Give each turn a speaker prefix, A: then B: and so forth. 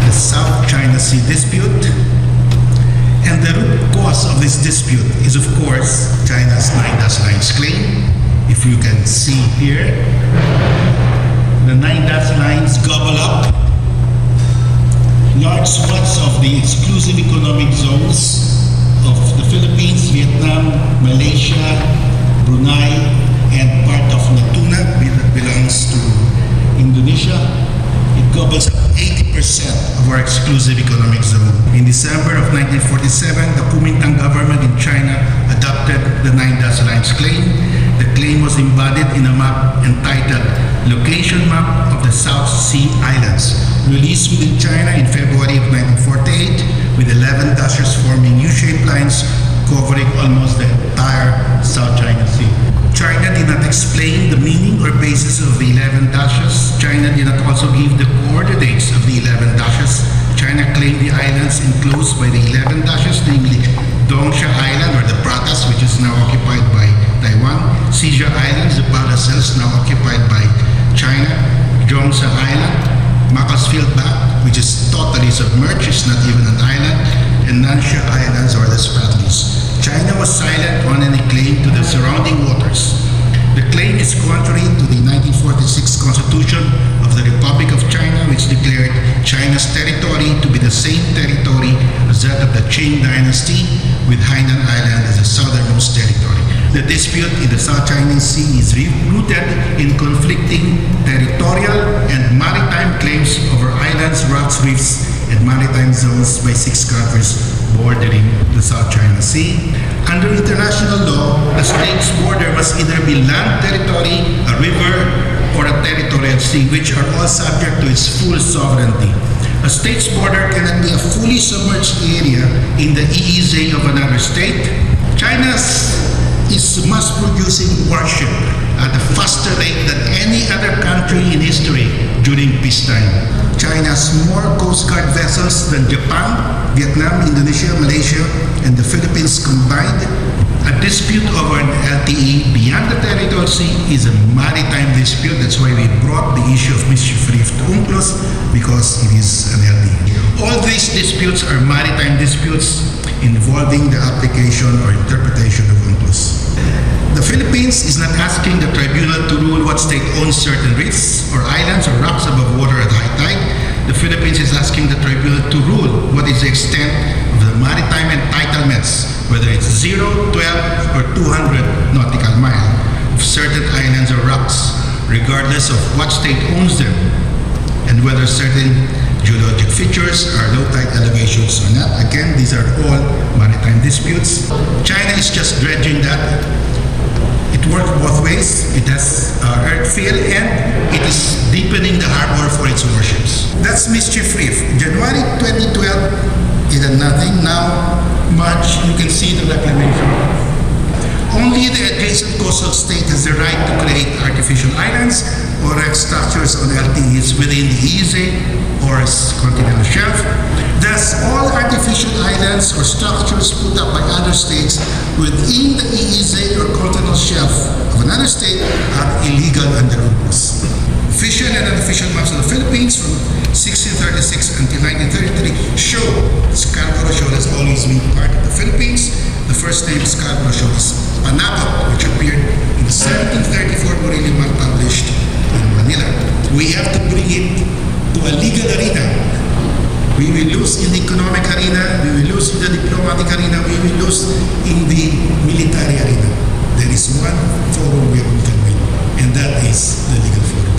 A: The South China Sea dispute. And the root cause of this dispute is, of course, China's 9-dash lines claim. If you can see here, the 9-dash lines gobble up large swaths of the exclusive economic zones of the Philippines, Vietnam, Malaysia, Brunei, and part of Natuna that belongs to Indonesia. It gobbles up 80% of our exclusive economic zone. In December of 1947, the Kuomintang government in China adopted the 9-dash lines claim. The claim was embodied in a map entitled Location Map of the South Sea Islands, released within China in February of 1948, with 11 dashes forming U-shaped lines covering almost the entire South China Sea. China did not explain the meaning or basis of the 11 dashes. China did not also give the coordinates of the 11 dashes. China claimed the islands enclosed by the 11 dashes, namely Dongsha Island or the Pratas, which is now occupied by Taiwan, Sija Islands, the Paracels, now occupied by China, Jongsa Island, Macclesfield Back, which is totally submerged, it's not even an island, and Nansha Islands or the Spratlys. China was silent on any claim to the surrounding waters. The claim is contrary to the 1946 Constitution of the Republic of China, which declared China's territory to be the same territory as that of the Qing Dynasty, with Hainan Island as the southernmost territory. The dispute in the South China Sea is rooted in conflicting territorial and maritime claims over islands, rocks, reefs, and maritime zones by 6 countries bordering the South China Sea. Under international law, a state's border must either be land territory, a river, or a territorial sea, which are all subject to its full sovereignty. A state's border cannot be a fully submerged area in the EEZ of another state. China is mass-producing warship at a faster rate than any other country in history during peacetime. China has more Coast Guard vessels than Japan, Vietnam, Indonesia, Malaysia, and the Philippines combined. A dispute over an LTE beyond the territorial sea is a maritime dispute. That's why we brought the issue of mischief reef to UNCLOS, because it is an LTE. All these disputes are maritime disputes involving the application or interpretation of UNCLOS. The Philippines is not asking the tribunal to rule what state owns certain reefs or islands or rocks above water at high tide. The Philippines is asking the tribunal to rule what is the extent of the maritime entitlements, whether it's 0, 12, or 200 nautical mile of certain islands or rocks, regardless of what state owns them, and whether certain geologic features are low tide elevations or not. Again, these are all maritime disputes. China is just dredging that. It works both ways. It has earth fill and it is deepening the harbor for its warships. That's Mischief Reef. January 2012, it had nothing. Now, March, you can see the reclamation. Only the adjacent coastal state has the right to create artificial islands or erect structures on LTEs within the EEZ or continental shelf. Thus, all artificial islands or structures put up by other states within the EEZ or continental shelf of another state are illegal under UNCLOS. Official and unofficial maps of the Philippines from 1636 until 1933 show Scarborough Shoal has always been part of the Philippines. The first name Scarborough Shoal is Panakot, which appeared in the 1734 Morelia map published in Manila. We have to bring it to a legal arena. We will lose in the economic arena, we will lose in the diplomatic arena, we will lose in the military arena. There is one forum where we can win, and that is the legal forum.